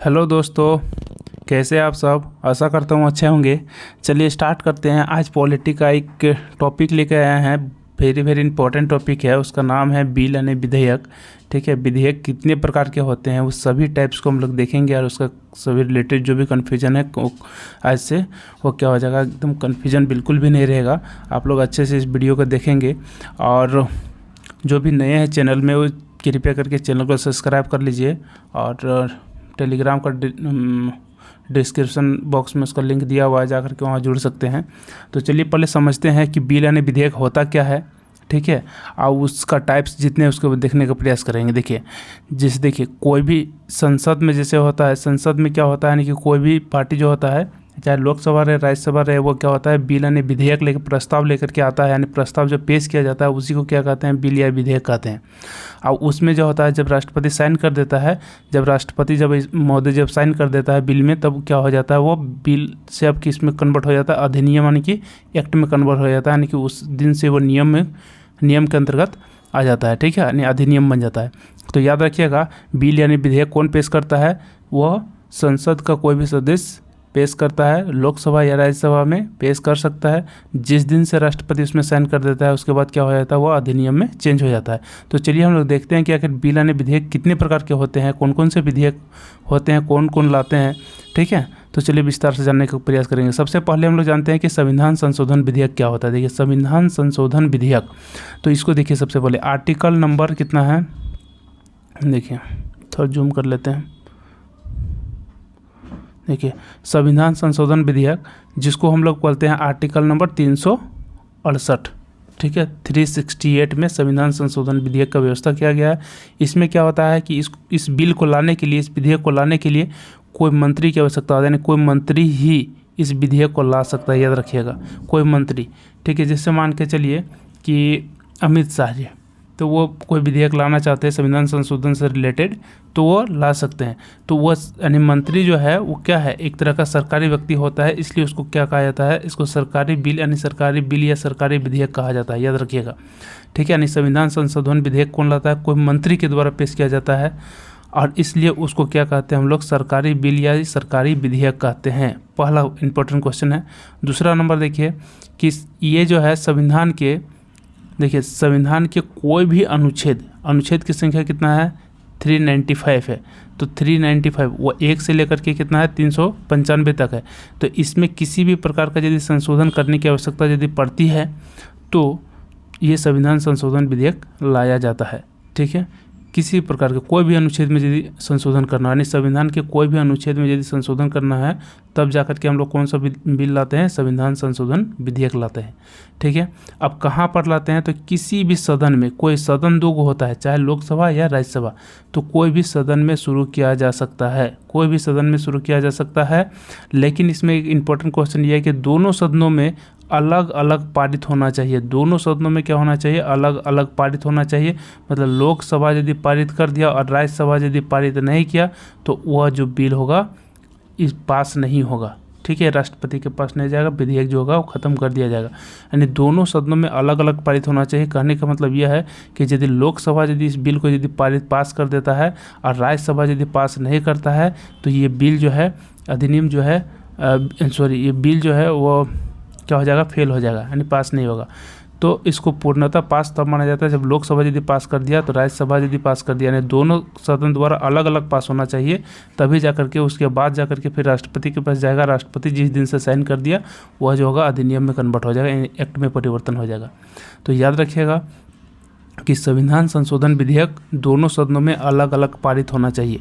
Hello दोस्तों, कैसे आप सब। आशा करता हूँ अच्छे होंगे। चलिए स्टार्ट करते हैं। आज पॉलिटी का एक टॉपिक लेकर आए हैं। वेरी वेरी इंपॉर्टेंट टॉपिक है। उसका नाम है बिल यानी विधेयक। ठीक है, विधेयक कितने प्रकार के होते हैं उस सभी टाइप्स को हम लोग देखेंगे और उसका सभी रिलेटेड जो भी कन्फ्यूजन है आज से वो क्या हो जाएगा, एकदम कन्फ्यूजन बिल्कुल भी नहीं रहेगा। आप लोग अच्छे से इस वीडियो को देखेंगे और जो भी नए हैं चैनल में वो कृपया करके चैनल को सब्सक्राइब कर लीजिए और टेलीग्राम का डिस्क्रिप्शन बॉक्स में उसका लिंक दिया हुआ है, जाकर के वहाँ जुड़ सकते हैं। तो चलिए पहले समझते हैं कि बिल यानी विधेयक होता क्या है। ठीक है, और उसका टाइप्स जितने उसको देखने का प्रयास करेंगे। देखिए कोई भी संसद में जैसे होता है, संसद में क्या होता है यानी कि कोई भी पार्टी जो होता है, चाहे लोकसभा रहे राज्यसभा रहे, वो क्या होता है बिल यानी विधेयक लेकर प्रस्ताव लेकर के आता है, यानी प्रस्ताव जो पेश किया जाता है उसी को क्या कहते हैं, बिल या विधेयक कहते हैं। और उसमें जो होता है जब राष्ट्रपति साइन कर देता है, जब महोदय जब साइन कर देता है बिल में, तब क्या हो जाता है वो बिल से अब किस में कन्वर्ट हो जाता है, अधिनियम यानी कि एक्ट में कन्वर्ट हो जाता है, यानी कि उस दिन से वो नियम के अंतर्गत आ जाता है। ठीक है, यानी अधिनियम बन जाता है। तो याद रखिएगा, बिल यानी विधेयक कौन पेश करता है, वह संसद का कोई भी सदस्य पेश करता है, लोकसभा या राज्यसभा में पेश कर सकता है। जिस दिन से राष्ट्रपति उसमें साइन कर देता है उसके बाद क्या हो जाता है, वो अधिनियम में चेंज हो जाता है। तो चलिए हम लोग देखते हैं कि आखिर बिल यानी विधेयक कितने प्रकार के होते हैं, कौन कौन से विधेयक होते हैं, कौन कौन लाते हैं। ठीक है, तो चलिए विस्तार से जानने का प्रयास करेंगे। सबसे पहले हम लोग जानते हैं कि संविधान संशोधन विधेयक क्या होता है। देखिए संविधान संशोधन विधेयक, तो इसको देखिए सबसे पहले आर्टिकल नंबर कितना है, देखिए थोड़ा जूम कर लेते हैं। देखिए संविधान संशोधन विधेयक, जिसको हम लोग बोलते हैं आर्टिकल नंबर 368। ठीक है, 368 में संविधान संशोधन विधेयक का व्यवस्था किया गया है। इसमें क्या होता है कि इस बिल को लाने के लिए, इस विधेयक को लाने के लिए कोई मंत्री की आवश्यकता होती है, यानी कोई मंत्री ही इस विधेयक को ला सकता है। याद रखिएगा, कोई मंत्री। ठीक है, जैसे मान के चलिए कि अमित शाह जी, तो वो कोई विधेयक लाना चाहते हैं संविधान संशोधन से रिलेटेड, तो वो ला सकते हैं। तो वो यानी मंत्री जो है वो क्या है, एक तरह का सरकारी व्यक्ति होता है, इसलिए उसको क्या कहा जाता है, इसको सरकारी बिल यानी सरकारी बिल या सरकारी विधेयक कहा जाता है। याद रखिएगा। ठीक है, यानी संविधान संशोधन विधेयक कौन लाता है, कोई मंत्री के द्वारा पेश किया जाता है और इसलिए उसको क्या कहते हैं हम लोग, सरकारी बिल या सरकारी विधेयक कहते हैं। पहला इंपॉर्टेंट क्वेश्चन है। दूसरा नंबर देखिए कि ये जो है संविधान के, देखिए संविधान के कोई भी अनुच्छेद की संख्या कितना है, 395 है। तो 395 वो 1 से लेकर के कितना है, 395 तक है। तो इसमें किसी भी प्रकार का यदि संशोधन करने की आवश्यकता यदि पड़ती है तो ये संविधान संशोधन विधेयक लाया जाता है। ठीक है, किसी प्रकार के कोई भी अनुच्छेद में यदि संशोधन करना है, यानी संविधान के कोई भी अनुच्छेद में यदि संशोधन करना है, तब जाकर के हम लोग कौन सा बिल लाते हैं, संविधान संशोधन विधेयक लाते हैं। ठीक है, अब कहाँ पर लाते हैं, तो किसी भी सदन में, कोई सदन दो होता है, चाहे लोकसभा या राज्यसभा, तो कोई भी सदन में शुरू किया जा सकता है, कोई भी सदन में शुरू किया जा सकता है। लेकिन इसमें एक इम्पोर्टेंट क्वेश्चन ये है कि दोनों सदनों में अलग अलग पारित होना चाहिए। दोनों सदनों में क्या होना चाहिए, अलग अलग पारित होना चाहिए। मतलब लोकसभा यदि पारित कर दिया और राज्यसभा यदि पारित नहीं किया तो वह जो बिल होगा इस पास नहीं होगा। ठीक है, राष्ट्रपति के पास नहीं जाएगा, विधेयक जो होगा वो ख़त्म कर दिया जाएगा। यानी दोनों सदनों में अलग अलग पारित होना चाहिए। कहने का मतलब यह है कि यदि लोकसभा यदि इस बिल को यदि पास कर देता है और राज्यसभा यदि पास नहीं करता है तो ये बिल जो है, अधिनियम जो है, ये बिल जो है वो क्या हो जाएगा, फेल हो जाएगा, यानी पास नहीं होगा। तो इसको पूर्णतः पास तब माना जाता है जब लोकसभा यदि पास कर दिया तो राज्यसभा यदि पास कर दिया, यानी दोनों सदन द्वारा अलग अलग पास होना चाहिए, तभी जाकर के उसके बाद जाकर के फिर राष्ट्रपति के पास जाएगा। राष्ट्रपति जिस दिन से साइन कर दिया वह जो होगा अधिनियम में कन्वर्ट हो जाएगा, एक्ट में परिवर्तन हो जाएगा। तो याद रखिएगा कि संविधान संशोधन विधेयक दोनों सदनों में अलग अलग पारित होना चाहिए।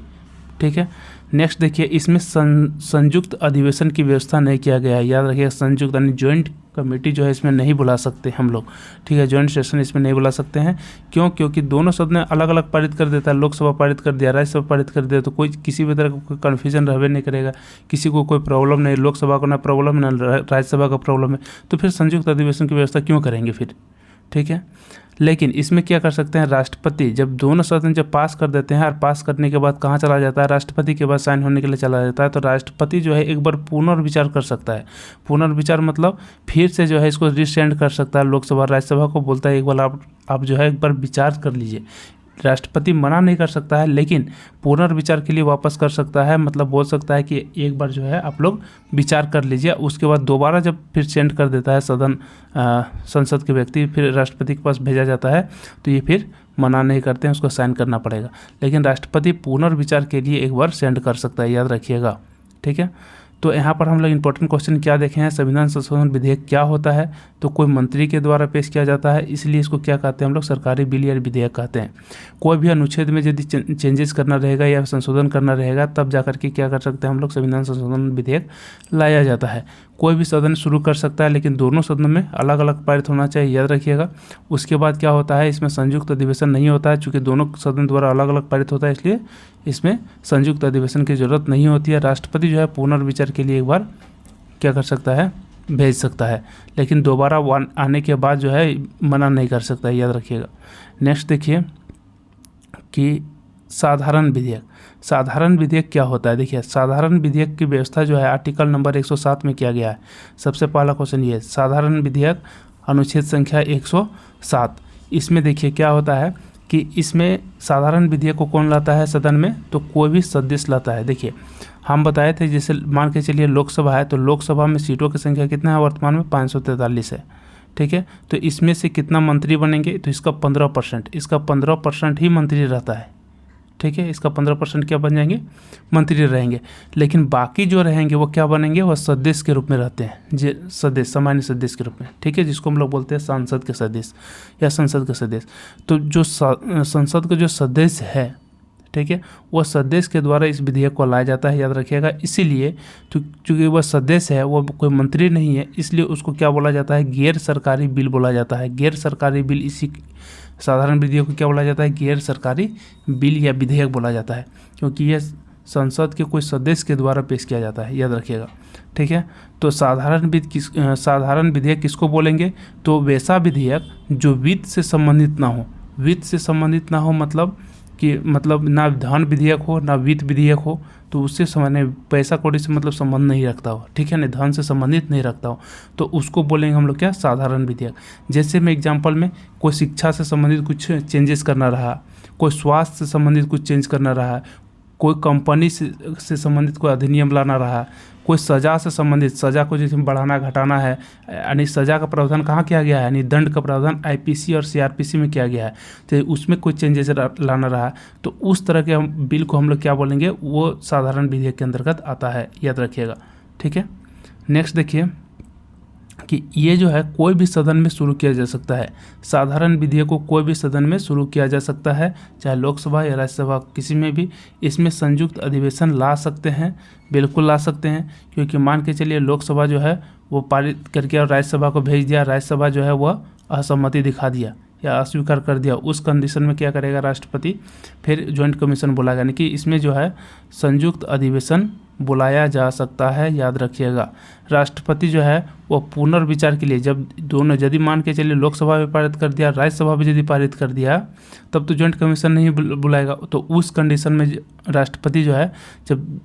ठीक है, नेक्स्ट देखिए, इसमें संयुक्त अधिवेशन की व्यवस्था नहीं किया गया है। याद रखिए, संयुक्त यानी ज्वाइंट कमेटी जो है इसमें नहीं बुला सकते हम लोग। ठीक है, ज्वाइंट सेशन इसमें नहीं बुला सकते हैं। क्यों? क्योंकि दोनों सदन अलग अलग पारित कर देता है, लोकसभा पारित कर दिया, राज्यसभा पारित कर दिया, तो कोई किसी भी तरह का कोई कन्फ्यूजन रहबे नहीं करेगा, किसी को कोई प्रॉब्लम नहीं, लोकसभा को ना प्रॉब्लम ना राज्यसभा का प्रॉब्लम है, तो फिर संयुक्त अधिवेशन की व्यवस्था क्यों करेंगे फिर। ठीक है, लेकिन इसमें क्या कर सकते हैं, राष्ट्रपति जब दोनों सदन जब पास कर देते हैं और पास करने के बाद कहाँ चला जाता है, राष्ट्रपति के बाद साइन होने के लिए चला जाता है, तो राष्ट्रपति जो है एक बार पुनर्विचार कर सकता है। पुनर्विचार मतलब फिर से जो है इसको रिसेंड कर सकता है लोकसभा राज्यसभा को, बोलता है एक बार आप जो है एक बार विचार कर लीजिए। राष्ट्रपति मना नहीं कर सकता है, लेकिन पुनर्विचार के लिए वापस कर सकता है। मतलब बोल सकता है कि एक बार जो है आप लोग विचार कर लीजिए, उसके बाद दोबारा जब फिर सेंड कर देता है संसद के व्यक्ति, फिर राष्ट्रपति के पास भेजा जाता है, तो ये फिर मना नहीं करते हैं, उसको साइन करना पड़ेगा। लेकिन राष्ट्रपति पुनर्विचार के लिए एक बार सेंड कर सकता है, याद रखिएगा, ठीक है। तो यहाँ पर हम लोग इंपॉर्टेंट क्वेश्चन क्या देखे हैं, संविधान संशोधन विधेयक क्या होता है, तो कोई मंत्री के द्वारा पेश किया जाता है, इसलिए इसको क्या कहते हैं हम लोग, सरकारी बिल या विधेयक कहते हैं। कोई भी अनुच्छेद में यदि चेंजेस करना रहेगा या संशोधन करना रहेगा, तब जाकर के क्या कर सकते हैं हम लोग, संविधान संशोधन विधेयक लाया जाता है। कोई भी सदन शुरू कर सकता है, लेकिन दोनों सदनों में अलग अलग पारित होना चाहिए, याद रखिएगा। उसके बाद क्या होता है, इसमें संयुक्त अधिवेशन नहीं होता है, चूँकि दोनों सदन द्वारा अलग अलग पारित होता है, इसलिए इसमें संयुक्त अधिवेशन की जरूरत नहीं होती है। राष्ट्रपति जो है पुनर्विचार के लिए एक बार क्या कर सकता है, भेज सकता है, लेकिन दोबारा आने के बाद जो है मना नहीं कर सकता है, याद रखिएगा। नेक्स्ट देखिए कि साधारण विधेयक। साधारण विधेयक क्या होता है, देखिए साधारण विधेयक की व्यवस्था जो है आर्टिकल नंबर 107 में किया गया है। सबसे पहला क्वेश्चन ये है, साधारण विधेयक अनुच्छेद संख्या 107। इसमें देखिए क्या होता है कि इसमें साधारण विधेयक को कौन लाता है सदन में, तो कोई भी सदस्य लाता है। देखिए हम बताए थे, जैसे मान के चलिए लोकसभा है, तो लोकसभा में सीटों की संख्या कितना है, वर्तमान में 543 है, ठीक है। तो इसमें से कितना मंत्री बनेंगे, तो इसका 15%, इसका 15% ही मंत्री रहता है, ठीक है। इसका 15% क्या बन जाएंगे, मंत्री रहेंगे। लेकिन बाकी जो रहेंगे वो क्या बनेंगे, वह सदस्य के रूप में रहते हैं, जो सदस्य, सामान्य सदस्य के रूप में, ठीक है, जिसको हम लोग बोलते हैं सांसद के सदस्य या संसद के सदस्य। तो जो संसद का जो सदस्य है, ठीक है, वह सदस्य के द्वारा इस विधेयक को लाया जाता है, याद रखिएगा। इसीलिए चूँकि वह सदस्य है, वह कोई मंत्री नहीं है, इसलिए उसको क्या बोला जाता है, गैर सरकारी बिल बोला जाता है। गैर सरकारी बिल, इसी साधारण विधेयक को क्या बोला जाता है, गैर सरकारी बिल या विधेयक बोला जाता है, क्योंकि यह संसद के कोई सदस्य के द्वारा पेश किया जाता है, याद रखिएगा, ठीक है। तो साधारण विधेयक किसको बोलेंगे, तो वैसा विधेयक जो वित्त से संबंधित ना हो। वित्त से संबंधित ना हो मतलब ना धन विधेयक हो ना वित्त विधेयक हो, तो उससे सामान्य पैसा कौड़ी से मतलब संबंध नहीं रखता हो, ठीक है ना, धन से संबंधित नहीं रखता हो, तो उसको बोलेंगे हम लोग क्या, साधारण विधेयक। जैसे मैं एग्जांपल में कोई शिक्षा से संबंधित कुछ चेंजेस करना रहा, कोई स्वास्थ्य से संबंधित कुछ चेंज करना रहा, कोई कंपनी से संबंधित कोई अधिनियम लाना रहा, कोई सज़ा से संबंधित, सज़ा को जैसे बढ़ाना घटाना है, यानी सज़ा का प्रावधान कहाँ किया गया है, यानी दंड का प्रावधान आईपीसी और सीआरपीसी में किया गया है, तो उसमें कोई चेंजेस लाना रहा, तो उस तरह के बिल को हम लोग क्या बोलेंगे, वो साधारण विधेयक के अंतर्गत आता है, याद रखिएगा, ठीक है। नेक्स्ट देखिए कि ये जो है कोई भी सदन में शुरू किया जा सकता है। साधारण विधेयक को कोई भी सदन में शुरू किया जा सकता है, चाहे लोकसभा या राज्यसभा, किसी में भी। इसमें संयुक्त अधिवेशन ला सकते हैं, बिल्कुल ला सकते हैं, क्योंकि मान के चलिए लोकसभा जो है वो पारित करके और राज्यसभा को भेज दिया, राज्यसभा जो है वह असहमति दिखा दिया या अस्वीकार कर दिया, उस कंडीशन में क्या करेगा राष्ट्रपति, फिर ज्वाइंट कमीशन बुलाएगा, यानी कि इसमें जो है संयुक्त अधिवेशन बुलाया जा सकता है, याद रखिएगा। राष्ट्रपति जो है वो पुनर्विचार के लिए, जब दोनों यदि मान के चलिए लोकसभा में पारित कर दिया, राज्यसभा भी यदि पारित कर दिया, तब तो ज्वाइंट कमीशन नहीं बुलाएगा। तो उस कंडीशन में राष्ट्रपति जो है, जब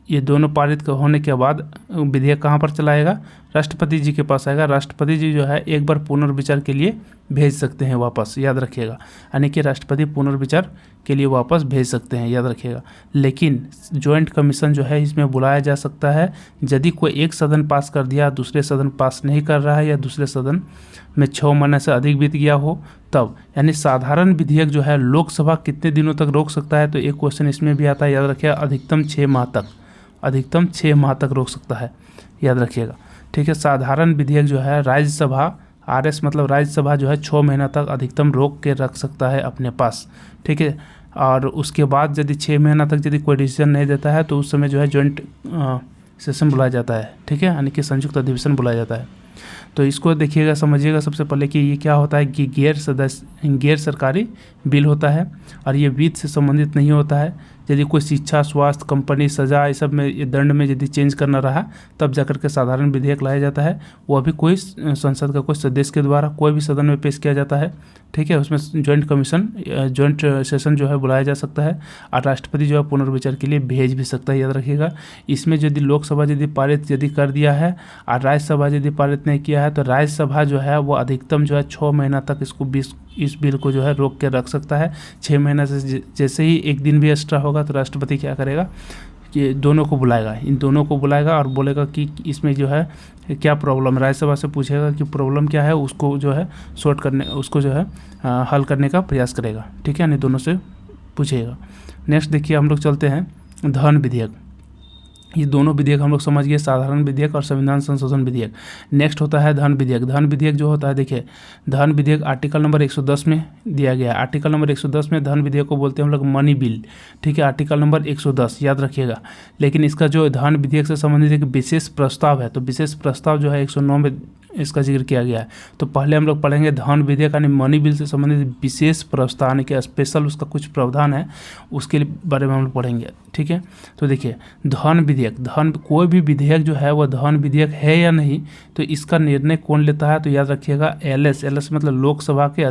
ये दोनों पारित होने के बाद विधेयक कहाँ पर चलाएगा, राष्ट्रपति जी के पास आएगा। राष्ट्रपति जी जो है एक बार पुनर्विचार के लिए भेज सकते हैं वापस, याद रखिएगा, यानी कि राष्ट्रपति पुनर्विचार के लिए वापस भेज सकते हैं, याद रखिएगा। लेकिन ज्वाइंट कमीशन जो है इसमें बुलाया जा सकता है यदि कोई एक सदन पास कर दिया, दूसरे सदन पास नहीं कर रहा है, या दूसरे सदन में 6 महीने से अधिक बीत गया हो, तब। यानी साधारण विधेयक जो है लोकसभा कितने दिनों तक रोक सकता है, तो एक क्वेश्चन इसमें भी आता है, याद रखिएगा, अधिकतम 6 माह तक, अधिकतम 6 माह तक रोक सकता है, याद रखिएगा, ठीक है। साधारण विधेयक जो है राज्यसभा, आरएस मतलब राज्यसभा जो है 6 महीना तक अधिकतम रोक के रख सकता है अपने पास, ठीक है। और उसके बाद यदि 6 महीना तक यदि कोई डिसीजन नहीं देता है, तो उस समय जो है ज्वाइंट सेशन बुलाया जाता है, ठीक है, यानी कि संयुक्त अधिवेशन बुलाया जाता है। तो इसको देखिएगा, समझिएगा सबसे पहले कि ये क्या होता है कि गैर सरकारी बिल होता है, और ये वित्त से संबंधित नहीं होता है। यदि कोई शिक्षा, स्वास्थ्य, कंपनी, सजा, ये सब में, ये दंड में यदि चेंज करना रहा, तब जाकर के साधारण विधेयक लाया जाता है। वो भी कोई संसद का कोई सदस्य के द्वारा कोई भी सदन में पेश किया जाता है, ठीक है। उसमें ज्वाइंट सेशन जो है बुलाया जा सकता है, और राष्ट्रपति जो है पुनर्विचार के लिए भेज भी सकता है, याद रखिएगा। इसमें यदि लोकसभा यदि पारित यदि कर दिया है और राज्यसभा यदि पारित नहीं किया है, तो राज्यसभा जो है वो अधिकतम जो है 6 महीना तक इस बिल को जो है रोक के रख सकता है। 6 महीने से जैसे ही एक दिन भी एक्स्ट्रा होगा तो राष्ट्रपति क्या करेगा कि दोनों को बुलाएगा, इन दोनों को बुलाएगा और बोलेगा कि इसमें जो है क्या प्रॉब्लम, राज्यसभा से पूछेगा कि प्रॉब्लम क्या है, उसको जो है सॉर्ट करने, उसको जो है हल करने का प्रयास करेगा। ठीक है, यानी दोनों से पूछेगा। नेक्स्ट देखिए हम लोग चलते हैं धन विधेयक। ये दोनों विधेयक हम लोग समझ गए, साधारण विधेयक और संविधान संशोधन विधेयक। नेक्स्ट होता है धन विधेयक। धन विधेयक जो होता है, देखिए धन विधेयक आर्टिकल नंबर 110 में दिया गया है। आर्टिकल नंबर 110 में धन विधेयक को बोलते हैं हम लोग मनी बिल। ठीक है, आर्टिकल नंबर 110 याद रखिएगा। लेकिन इसका जो धन विधेयक से संबंधित एक विशेष प्रस्ताव है, तो विशेष प्रस्ताव जो है 109 में इसका जिक्र किया गया है। तो पहले हम लोग पढ़ेंगे धन विधेयक यानी मनी बिल से संबंधित विशेष प्रस्ताव, यानी कि स्पेशल उसका कुछ प्रावधान है, उसके बारे में हम लोग पढ़ेंगे। ठीक है, तो देखिए धन विधेयक, कोई भी विधेयक जो है वह धन विधेयक है या नहीं, तो इसका निर्णय कौन लेता है, तो याद रखिएगा एलएस मतलब लोकसभा के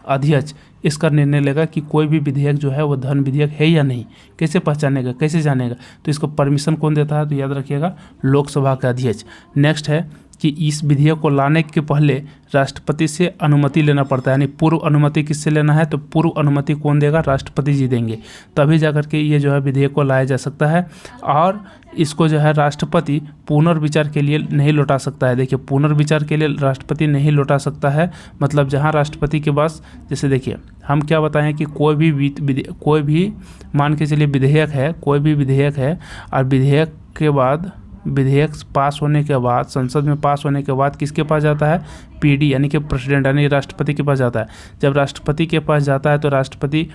अध्यक्ष इसका निर्णय लेगा कि कोई भी विधेयक जो है वो धन विधेयक है या नहीं। कैसे पहचानेगा, कैसे जानेगा, तो इसको परमिशन कौन देता है, तो याद रखिएगा लोकसभा का अध्यक्ष। नेक्स्ट है कि इस विधेयक को लाने के पहले राष्ट्रपति से अनुमति लेना पड़ता है, यानी पूर्व अनुमति किससे लेना है, तो पूर्व अनुमति कौन देगा, राष्ट्रपति जी देंगे, तभी जाकर के ये जो है विधेयक को लाया जा सकता है। और इसको जो है राष्ट्रपति पुनर्विचार के लिए नहीं लौटा सकता है। देखिए पुनर्विचार के लिए राष्ट्रपति नहीं लौटा सकता है, मतलब जहाँ राष्ट्रपति के पास, जैसे देखिए हम क्या बताएं कि कोई भी मान के चलिए विधेयक है, कोई भी विधेयक है और विधेयक के बाद विधेयक पास होने के बाद, संसद में पास होने के बाद किसके पास जाता है, पीडी यानी कि प्रेसिडेंट यानी राष्ट्रपति के पास जाता है। जब राष्ट्रपति के पास जाता है तो राष्ट्रपति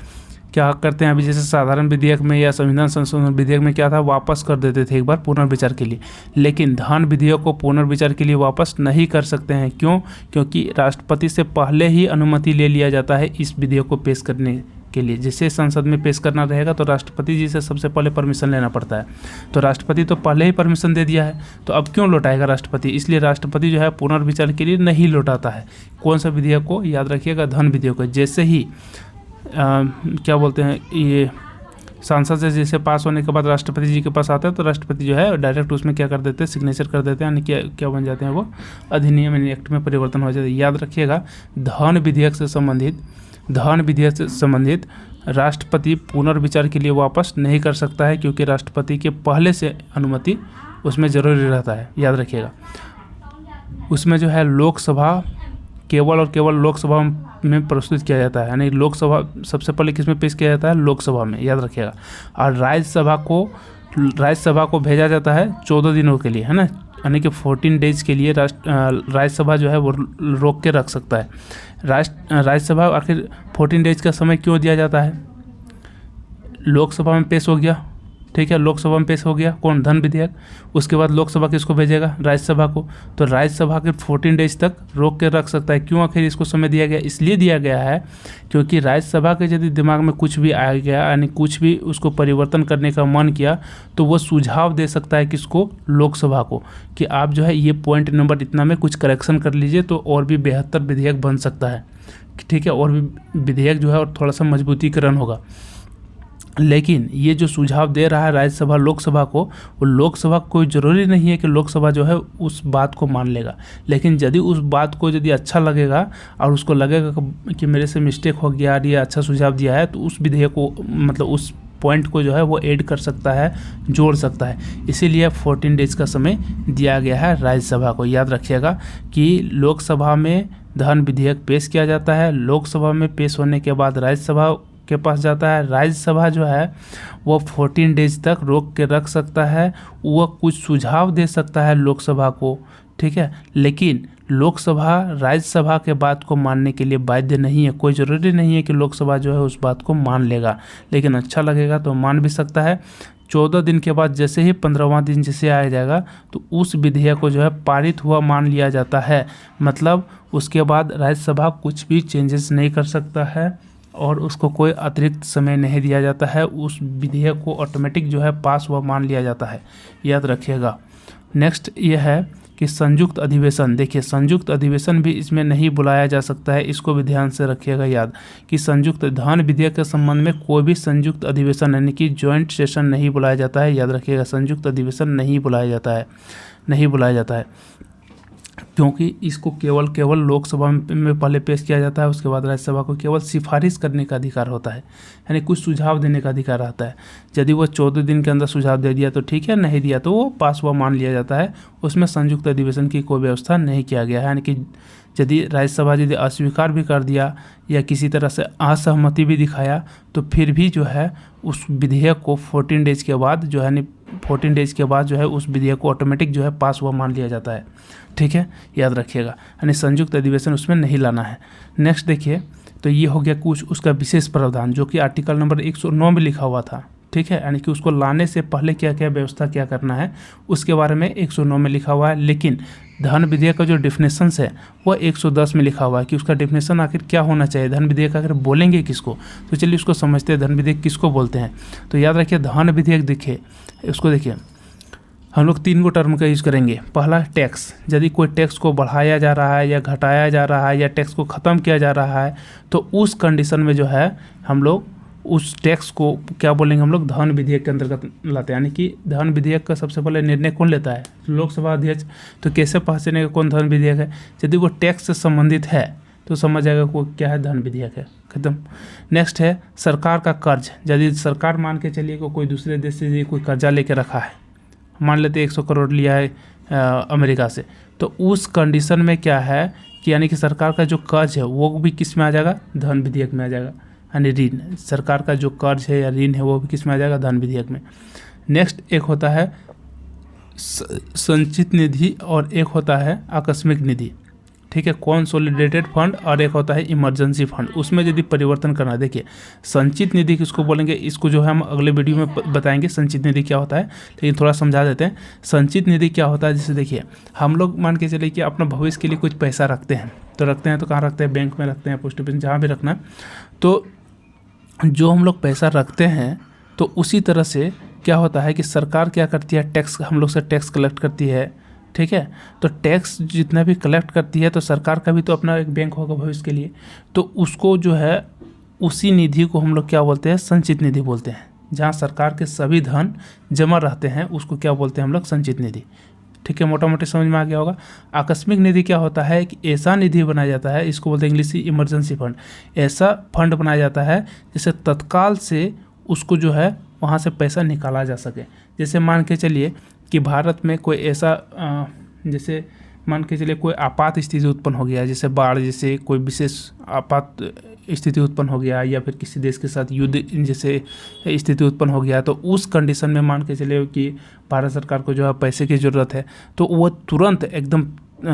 क्या करते हैं, अभी जैसे साधारण विधेयक में या संविधान संशोधन विधेयक में क्या था, वापस कर देते थे एक बार पुनर्विचार के लिए। लेकिन धन विधेयक को पुनर्विचार के लिए वापस नहीं कर सकते हैं। क्यों? क्योंकि राष्ट्रपति से पहले ही अनुमति ले लिया जाता है इस विधेयक को पेश करने के लिए। जिसे संसद में पेश करना रहेगा तो राष्ट्रपति जी से सबसे पहले परमिशन लेना पड़ता है। तो राष्ट्रपति तो पहले ही परमिशन दे दिया है, तो अब क्यों लौटाएगा राष्ट्रपति, इसलिए राष्ट्रपति जो है पुनर्विचार के लिए नहीं लौटाता है। कौन सा विधेयक को, याद रखिएगा धन विधेयक को। जैसे ही क्या बोलते हैं, ये सांसद से जैसे पास होने के बाद राष्ट्रपति जी के पास आता है तो राष्ट्रपति जो है डायरेक्ट उसमें क्या कर देते हैं, सिग्नेचर कर देते हैं, यानी क्या बन जाते हैं, वो अधिनियम यानी एक्ट में परिवर्तन हो जाता है। याद रखिएगा धन विधेयक से संबंधित राष्ट्रपति पुनर्विचार के लिए वापस नहीं कर सकता है, क्योंकि राष्ट्रपति के पहले से अनुमति उसमें जरूरी रहता है। याद रखिएगा उसमें जो है लोकसभा केवल और केवल लोकसभा में प्रस्तुत किया जाता है, यानी लोकसभा सबसे पहले किस में पेश किया जाता है, लोकसभा में। याद रखिएगा। और राज्यसभा को भेजा जाता है 14 दिनों के लिए, है ना, यानी कि 14 डेज के लिए राज्यसभा जो है वो रोक के रख सकता है। राज्यसभा आखिर 14 डेज का समय क्यों दिया जाता है, लोकसभा में पेश हो गया, ठीक है, लोकसभा में पेश हो गया कौन, धन विधेयक, उसके बाद लोकसभा किसको भेजेगा, राज्यसभा को, तो राज्यसभा के 14 डेज तक रोक के रख सकता है। क्यों आखिर इसको समय दिया गया, इसलिए दिया गया है क्योंकि राज्यसभा के यदि दिमाग में कुछ भी आ गया, यानी कुछ भी उसको परिवर्तन करने का मन किया, तो वो सुझाव दे सकता है किसको, लोकसभा को, कि आप जो है ये पॉइंट नंबर इतना में कुछ करेक्शन कर लीजिए तो और भी बेहतर विधेयक बन सकता है। ठीक है, और भी विधेयक जो है और थोड़ा सा मजबूतीकरण होगा। लेकिन ये जो सुझाव दे रहा है राज्यसभा लोकसभा को, वो लोकसभा को कोई ज़रूरी नहीं है कि लोकसभा जो है उस बात को मान लेगा। लेकिन यदि उस बात को यदि अच्छा लगेगा और उसको लगेगा कि मेरे से मिस्टेक हो गया और ये अच्छा सुझाव दिया है, तो उस विधेयक को, मतलब उस पॉइंट को जो है वो ऐड कर सकता है, जोड़ सकता है। इसीलिए 14 डेज का समय दिया गया है राज्यसभा को। याद रखिएगा कि लोकसभा में धन विधेयक पेश किया जाता है, लोकसभा में पेश होने के बाद राज्यसभा के पास जाता है। राज्यसभा जो है वो 14 डेज तक रोक के रख सकता है, वो कुछ सुझाव दे सकता है लोकसभा को, ठीक है, लेकिन लोकसभा राज्यसभा के बात को मानने के लिए बाध्य नहीं है। कोई ज़रूरी नहीं है कि लोकसभा जो है उस बात को मान लेगा, लेकिन अच्छा लगेगा तो मान भी सकता है। 14 दिन के बाद जैसे ही 15वां दिन जैसे आ जाएगा तो उस विधेयक को जो है पारित हुआ मान लिया जाता है। मतलब उसके बाद राज्यसभा कुछ भी चेंजेस नहीं कर सकता है और उसको कोई अतिरिक्त समय नहीं दिया जाता है, उस विधेयक को ऑटोमेटिक जो है पास हुआ मान लिया जाता है। याद रखिएगा। नेक्स्ट ये है कि संयुक्त अधिवेशन। देखिए संयुक्त अधिवेशन भी इसमें नहीं बुलाया जा सकता है, इसको भी ध्यान से रखिएगा याद कि संयुक्त धन विधेयक के संबंध में कोई भी संयुक्त अधिवेशन यानी कि जॉइंट सेशन नहीं बुलाया जाता है। याद रखिएगा संयुक्त अधिवेशन नहीं बुलाया जाता है। क्योंकि इसको केवल लोकसभा में पहले पेश किया जाता है, उसके बाद राज्यसभा को केवल सिफारिश करने का अधिकार होता है, यानी कुछ सुझाव देने का अधिकार रहता है। यदि वो 14 दिन के अंदर सुझाव दे दिया तो ठीक है, नहीं दिया तो वो पास हुआ मान लिया जाता है। उसमें संयुक्त अधिवेशन की कोई व्यवस्था नहीं किया गया है, यानी कि यदि राज्यसभा यदि अस्वीकार भी कर दिया या किसी तरह से असहमति भी दिखाया तो फिर भी जो है उस विधेयक को 14 डेज के बाद जो है 14 डेज के बाद जो है उस विधेयक को ऑटोमेटिक जो है पास हुआ मान लिया जाता है। ठीक है, याद रखिएगा, यानी संयुक्त अधिवेशन उसमें नहीं लाना है। नेक्स्ट देखिए, तो ये हो गया कुछ उसका विशेष प्रावधान जो कि आर्टिकल नंबर 109 में लिखा हुआ था। ठीक है, यानी कि उसको लाने से पहले क्या क्या व्यवस्था क्या करना है उसके बारे में 109 में लिखा हुआ है। लेकिन धन विधेयक का जो डिफिनेशंस है वह 110 में लिखा हुआ है कि उसका डिफिनेशन आखिर क्या होना चाहिए, धन विधेयक आखिर बोलेंगे किसको। तो चलिए उसको समझते हैं, धन विधेयक किसको बोलते हैं। तो याद रखिए, धन विधेयक देखिए, उसको देखिए, हम लोग 3 गो टर्म का यूज़ करेंगे। पहला टैक्स, यदि कोई टैक्स को बढ़ाया जा रहा है या घटाया जा रहा है या टैक्स को ख़त्म किया जा रहा है तो उस कंडीशन में जो है हम लोग उस टैक्स को क्या बोलेंगे, हम लोग धन विधेयक के अंतर्गत लाते हैं। यानी कि धन विधेयक का सबसे पहले निर्णय कौन लेता है, लोकसभा अध्यक्ष। तो कैसे पहचानेगा कौन धन विधेयक है, यदि वो टैक्स से संबंधित है तो समझ जाएगा वो क्या है, धन विधेयक है, खत्म। नेक्स्ट है सरकार का कर्ज, यदि सरकार मान के चलिए कि कोई दूसरे देश से कोई कर्जा लेके रखा है, मान लेते 100 करोड़ लिया है अमेरिका से, तो उस कंडीशन में क्या है कि यानी कि सरकार का जो कर्ज है वो भी किस में आ जाएगा, धन विधेयक में आ जाएगा। यानी ऋण, सरकार का जो कर्ज है या ऋण है वो भी किस में आ जाएगा, धन विधेयक में। नेक्स्ट एक होता है संचित निधि और एक होता है आकस्मिक निधि। ठीक है, कंसोलिडेटेड फंड और एक होता है इमरजेंसी फंड। उसमें यदि परिवर्तन करना, देखिए संचित निधि किसको बोलेंगे, इसको जो है हम अगले वीडियो में बताएंगे संचित निधि क्या होता है, लेकिन थोड़ा समझा देते हैं। संचित निधि क्या होता है, जैसे देखिए हम लोग मान के चलिए कि अपना भविष्य के लिए कुछ पैसा रखते हैं, तो कहाँ रखते हैं, बैंक में रखते हैं, पोस्ट ऑफिस, जहाँ भी रखना है। तो जो हम लोग पैसा रखते हैं तो उसी तरह से क्या होता है कि सरकार क्या करती है, टैक्स हम लोग से टैक्स कलेक्ट करती है। ठीक है, तो टैक्स जितना भी कलेक्ट करती है तो सरकार का भी तो अपना एक बैंक होगा भविष्य के लिए, तो उसको जो है उसी निधि को हम लोग क्या बोलते हैं, संचित निधि बोलते हैं। जहाँ सरकार के सभी धन जमा रहते हैं उसको क्या बोलते हैं हम लोग, संचित निधि। ठीक है, मोटा मोटी समझ में आ गया होगा। आकस्मिक निधि क्या होता है कि ऐसा निधि बनाया जाता है, इसको बोलते हैं इंग्लिश में इमरजेंसी फंड। ऐसा फंड बनाया जाता है जिससे तत्काल से उसको जो है वहाँ से पैसा निकाला जा सके। जैसे मान के चलिए कि भारत में कोई ऐसा जैसे मान के चलिए कोई आपात स्थिति उत्पन्न हो गया, जैसे बाढ़ जैसे कोई विशेष आपात स्थिति उत्पन्न हो गया या फिर किसी देश के साथ युद्ध जैसे स्थिति उत्पन्न हो गया, तो उस कंडीशन में मान के चलिए कि भारत सरकार को जो है पैसे की ज़रूरत है, तो वो तुरंत एकदम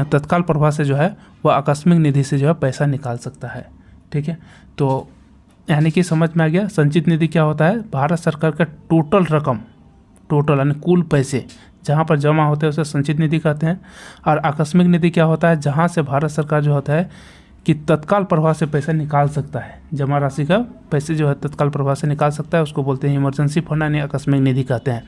तत्काल प्रभाव से जो है वह आकस्मिक निधि से जो है पैसा निकाल सकता है। ठीक है, तो यानी कि समझ में आ गया। संचित निधि क्या होता है, भारत सरकार का टोटल रकम, टोटल यानी कुल पैसे जहाँ पर जमा होते हैं उसे संचित निधि कहते हैं। और आकस्मिक निधि क्या होता है, जहाँ से भारत सरकार जो होता है कि तत्काल प्रभाव से पैसा निकाल सकता है, जमा राशि का पैसे जो है तत्काल प्रभाव से निकाल सकता है, उसको बोलते हैं इमरजेंसी फंड यानी आकस्मिक निधि कहते हैं।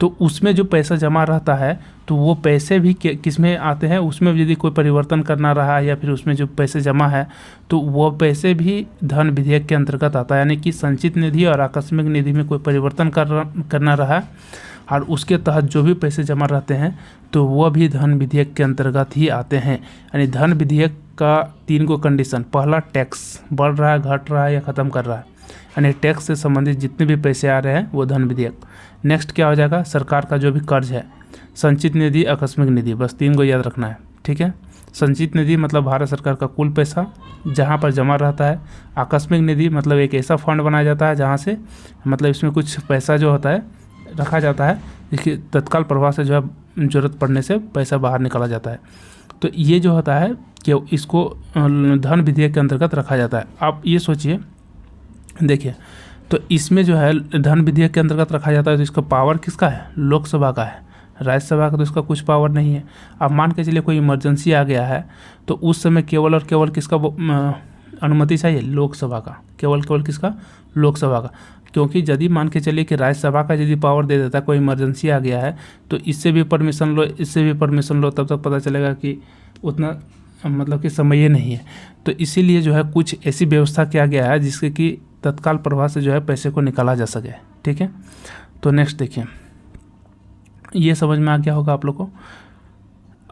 तो उसमें जो पैसा जमा रहता है तो वो पैसे भी किस में आते हैं, उसमें यदि कोई परिवर्तन करना रहा या फिर उसमें जो पैसे जमा है तो वो पैसे भी धन विधेयक के अंतर्गत आता है। यानी कि संचित निधि और आकस्मिक निधि में कोई परिवर्तन करना रहा और उसके तहत जो भी पैसे जमा रहते हैं तो वह भी धन विधेयक के अंतर्गत ही आते हैं। यानी धन विधेयक का 3 गो कंडीशन, पहला टैक्स बढ़ रहा है, घट रहा है या ख़त्म कर रहा है, यानी टैक्स से संबंधित जितने भी पैसे आ रहे हैं वो धन विधेयक। नेक्स्ट क्या हो जाएगा, सरकार का जो भी कर्ज है, संचित निधि, आकस्मिक निधि, बस 3 को याद रखना है। ठीक है, संचित निधि मतलब भारत सरकार का कुल पैसा जहाँ पर जमा रहता है। आकस्मिक निधि मतलब एक ऐसा फंड बनाया जाता है जहाँ से मतलब इसमें कुछ पैसा जो होता है रखा जाता है, इसके तत्काल प्रभाव से जो है ज़रूरत पड़ने से पैसा बाहर निकाला जाता है। तो ये जो होता है कि इसको धन विधेयक के अंतर्गत रखा जाता है। आप ये सोचिए, देखिए तो इसमें जो है धन विधेयक के अंतर्गत रखा जाता है तो इसका पावर किसका है, लोकसभा का है। राज्यसभा का तो इसका कुछ पावर नहीं है। अब मान के चलिए कोई इमरजेंसी आ गया है तो उस समय केवल और केवल किसका अनुमति चाहिए, लोकसभा का, केवल किसका, लोकसभा का। क्योंकि यदि मान के चलिए कि राज्यसभा का यदि पावर दे देता, कोई इमरजेंसी आ गया है तो इससे भी परमिशन लो, इससे भी परमिशन लो, तब तक पता चलेगा कि उतना मतलब कि समय नहीं है। तो इसीलिए जो है कुछ ऐसी व्यवस्था किया गया है जिससे कि तत्काल प्रभाव से जो है पैसे को निकाला जा सके। ठीक है, तो नेक्स्ट देखिए, ये समझ में आ गया होगा आप लोग को।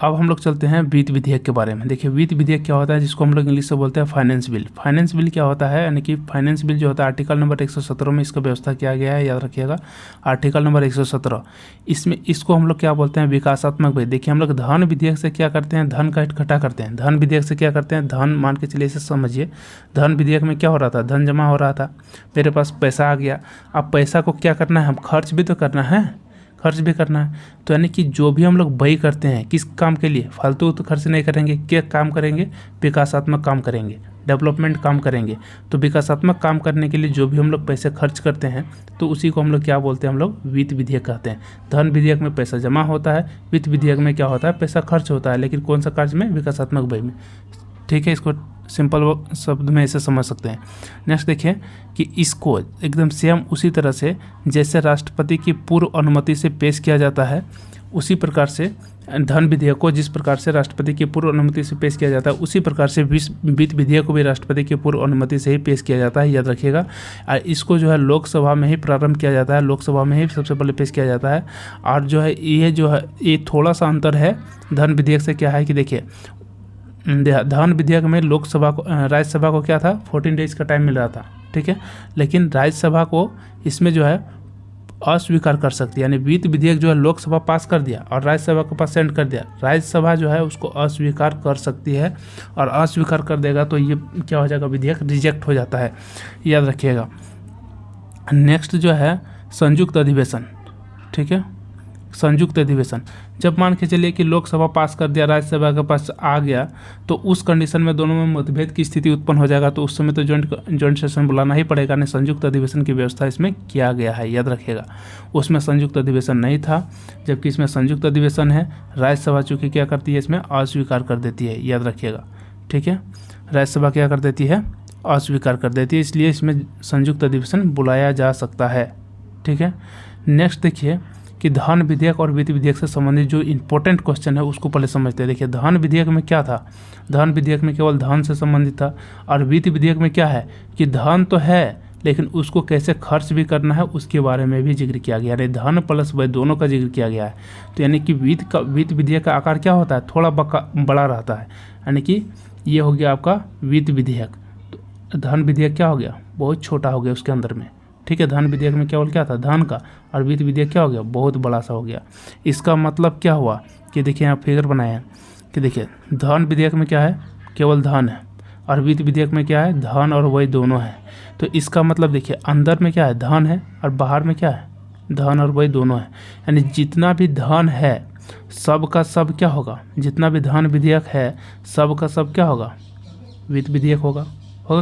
अब हम लोग चलते हैं वित्त विधेयक के बारे में। देखिए वित्त विधेयक क्या होता है, जिसको हम लोग इंग्लिश से बोलते हैं फाइनेंस बिल। फाइनेंस बिल क्या होता है, यानी कि फाइनेंस बिल जो होता है आर्टिकल नंबर 117 में इसका व्यवस्था किया गया है, याद रखिएगा आर्टिकल नंबर 117। इसमें इसको हम लोग क्या बोलते हैं, विकासात्मक बिल। देखिए हम लोग धन विधेयक से क्या करते हैं, धन का इकट्ठा करते हैं। धन विधेयक से क्या करते हैं, धन मान के चलिए, इसे समझिए। धन विधेयक में क्या हो रहा था, धन जमा हो रहा था, मेरे पास पैसा आ गया। अब पैसा को क्या करना है, हम खर्च भी तो करना है, खर्च भी करना है। तो यानी कि जो भी हम लोग व्यय करते हैं किस काम के लिए, फालतू तो खर्च नहीं करेंगे, क्या काम करेंगे, विकासात्मक काम करेंगे, डेवलपमेंट काम करेंगे। तो विकासात्मक काम करने के लिए जो भी हम लोग पैसे खर्च करते हैं तो उसी को हम लोग क्या बोलते हैं, हम लोग वित्त विधेयक कहते हैं। धन विधेयक में पैसा जमा होता है, वित्त विधेयक में क्या होता है, पैसा खर्च होता है, लेकिन कौन सा खर्च में, विकासात्मक व्यय में। ठीक है, इसको सिंपल शब्द में ऐसे समझ सकते हैं। नेक्स्ट देखिए कि इसको एकदम सेम उसी तरह से जैसे राष्ट्रपति की पूर्व अनुमति से पेश किया जाता है, उसी प्रकार से धन विधेयक को जिस प्रकार से राष्ट्रपति की पूर्व अनुमति से पेश किया जाता है, उसी प्रकार से वित्त विधेयक को भी राष्ट्रपति की पूर्व अनुमति से ही पेश किया जाता है, याद रखिएगा। और इसको जो है लोकसभा में ही प्रारंभ किया जाता है, लोकसभा में ही सबसे पहले पेश किया जाता है। और जो है ये थोड़ा सा अंतर है धन विधेयक से, क्या है कि देखिए धन विधेयक में लोकसभा को, राज्यसभा को क्या था, 14 डेज का टाइम मिल रहा था, ठीक है। लेकिन राज्यसभा को इसमें जो है अस्वीकार कर सकती है, यानी वित्त विधेयक जो है लोकसभा पास कर दिया और राज्यसभा के पास सेंड कर दिया, राज्यसभा जो है उसको अस्वीकार कर सकती है, और अस्वीकार कर देगा तो ये क्या हो जाएगा, विधेयक रिजेक्ट हो जाता है, याद रखिएगा। नेक्स्ट जो है संयुक्त अधिवेशन, ठीक है। संयुक्त अधिवेशन जब मान के चलिए कि लोकसभा पास कर दिया, राज्यसभा के पास आ गया, तो उस कंडीशन में दोनों में मतभेद की स्थिति उत्पन्न हो जाएगा, तो उस समय तो जॉइंट सेशन बुलाना ही पड़ेगा। नहीं, संयुक्त अधिवेशन की व्यवस्था इसमें किया गया है, याद रखिएगा। उसमें संयुक्त अधिवेशन नहीं था, जबकि इसमें संयुक्त अधिवेशन है। राज्यसभा चूँकि क्या करती है, इसमें अस्वीकार कर देती है, याद रखिएगा, ठीक है। राज्यसभा क्या कर देती है, अस्वीकार कर देती है, इसलिए इसमें संयुक्त अधिवेशन बुलाया जा सकता है, ठीक है। नेक्स्ट देखिए कि धन विधेयक और वित्त विधेयक से संबंधित जो इंपॉर्टेंट क्वेश्चन है उसको पहले समझते हैं। देखिए धन विधेयक में क्या था, धन विधेयक में केवल धन से संबंधित था, और वित्त विधेयक में क्या है कि धन तो है लेकिन उसको कैसे खर्च भी करना है उसके बारे में भी जिक्र किया गया है, धन प्लस व्यय दोनों का जिक्र किया गया है। तो यानी कि वित्त विधेयक का आकार क्या होता है, थोड़ा बड़ा रहता है, यानी कि ये हो गया आपका वित्त विधेयक। तो धन विधेयक क्या हो गया, बहुत छोटा हो गया उसके अंदर में, ठीक है। धन विधेयक में केवल क्या था, धन का, और वित्त विधेयक क्या हो गया, बहुत बड़ा सा हो गया। इसका मतलब क्या हुआ कि देखिए यहाँ फिगर बनाए हैं कि देखिए धन विधेयक में क्या है, केवल धन है, और वित्त विधेयक में क्या है, धन और व्यय दोनों है। तो इसका मतलब देखिए अंदर में क्या है, धन है, और बाहर में क्या है, धन और व्यय दोनों है। यानी जितना भी धन है सब का सब क्या होगा, जितना भी धन विधेयक है सब का सब क्या होगा, वित्त विधेयक होगा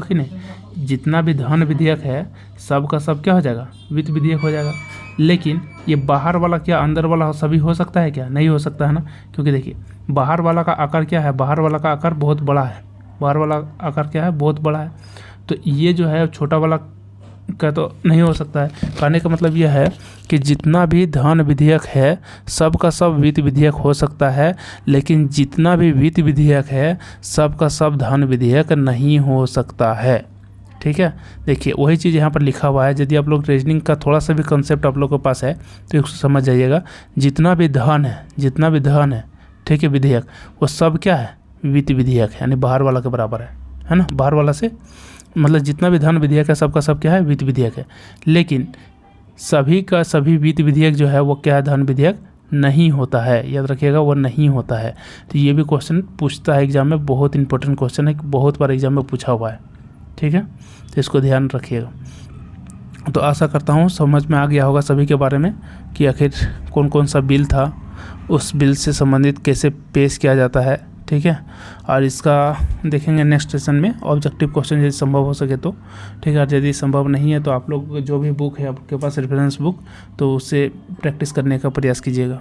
कि नहीं। जितना भी धन विधेयक है सब का सब क्या हो जाएगा, वित्त विधेयक हो जाएगा। लेकिन ये बाहर वाला क्या अंदर वाला सभी हो सकता है क्या, नहीं हो सकता है ना, क्योंकि देखिए बाहर वाला का आकार क्या है, बाहर वाला का आकार बहुत बड़ा है, बाहर वाला आकार क्या है, बहुत बड़ा है। तो ये जो है छोटा वाला का तो नहीं हो सकता है। कहने का मतलब यह है कि जितना भी धन विधेयक है सब का सब वित्त विधेयक हो सकता है, लेकिन जितना भी वित्त विधेयक है सब का सब धन विधेयक नहीं हो सकता है, ठीक है। देखिए वही चीज़ यहाँ पर लिखा हुआ है। यदि आप लोग रीजनिंग का थोड़ा सा भी कंसेप्ट आप लोगों के पास है तो इसको समझ जाइएगा। जितना भी धन है, ठीक है, विधेयक, वो सब क्या है, वित्त विधेयक है, यानी बाहर वाला के बराबर है ना। बाहर वाला से मतलब जितना भी धन विधेयक है सबका सब क्या है, वित्त विधेयक है। लेकिन सभी का सभी वित्त विधेयक जो है वो क्या है, धन विधेयक नहीं होता है, याद रखिएगा, वो नहीं होता है। तो ये भी क्वेश्चन पूछता है एग्जाम में, बहुत इंपॉर्टेंट क्वेश्चन है, बहुत बार एग्जाम में पूछा हुआ है, ठीक है। तो इसको ध्यान रखिएगा। तो आशा करता हूँ समझ में आ गया होगा सभी के बारे में कि आखिर कौन कौन सा बिल था, उस बिल से संबंधित कैसे पेश किया जाता है, ठीक है। और इसका देखेंगे नेक्स्ट सेशन में ऑब्जेक्टिव क्वेश्चन यदि संभव हो सके तो, ठीक है। और यदि संभव नहीं है तो आप लोग जो भी बुक है आपके पास रेफरेंस बुक, तो उससे प्रैक्टिस करने का प्रयास कीजिएगा।